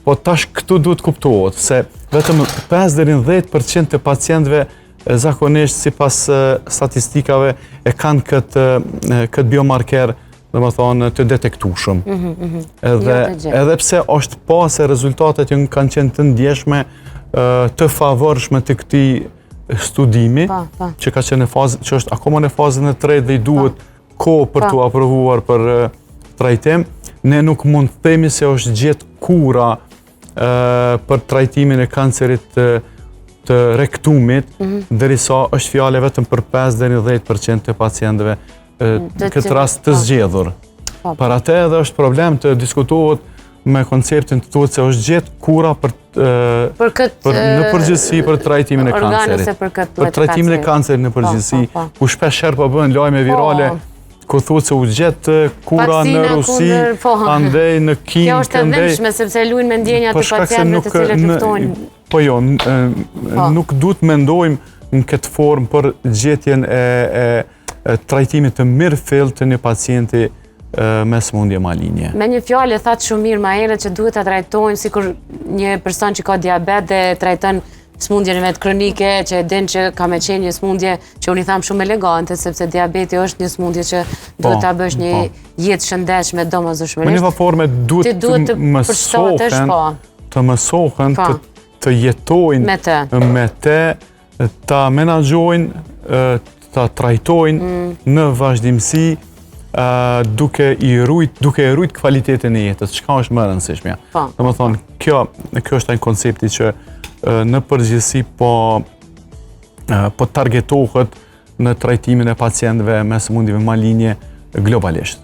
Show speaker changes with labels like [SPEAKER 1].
[SPEAKER 1] Po tash këtu duhet kuptohet se vetëm 5-10% të pacientëve zakonisht sipas statistikave e kanë këtë biomarker, domethënë të detektueshëm. Edhe pse është pa se rezultatet kanë qenë të ndjeshme, të favorshme të këtij studimi, që ka qenë që është akoma në fazën e tretë dhe i duhet kohë për t'u aprovuar për trajtim. Ne nuk mund të themi se është gjetë kura për trajtimin e kancerit të rektumit, derisa është fjale vetëm për 5-10% të pacientëve këtë rast të zgjedhur. Para te edhe është problem të diskutohet me konceptin të thuhet se është gjetë kura në përgjithësi për trajtimin e kancerit. Për trajtimin e kancerit në përgjithësi, ku shpesh herë po bëhen lajme virale, ku thuhet se u gjetë kura në Rusi, andej në Kinë,
[SPEAKER 2] kjo është e dhëmshme sepse luajnë me ndjenjat e pacientëve të cilët luftojnë.
[SPEAKER 1] Po jo, nuk duhet mendojmë në këtë formë për gjetjen e trajtimit të mirë fillt të një pacienti me sëmundje malinje.
[SPEAKER 2] Me një fjalë e thatë shumë mirë ma herët që duhet ta trajtojmë sikur një person që ka diabet dhe trajton sëmundjen e vet kronike, që e din që ka me qenë një sëmundje që unë i tham shumë elegante, sepse diabeti është një sëmundje që duhet ta bësh një jetë shëndetshme domosdoshmërisht.
[SPEAKER 1] Në një formë duhet të mësohen të jetojnë me te, ta menaxhojnë, ta trajtojnë në vazhdimsi, duke i rujt kvalitetin e jetës, çka është më e rëndësishmja. Domethënë, kjo është ai koncepti që në përgjithësi po targetohet në trajtimin e pacientëve me sëmundjeve malinje globalisht.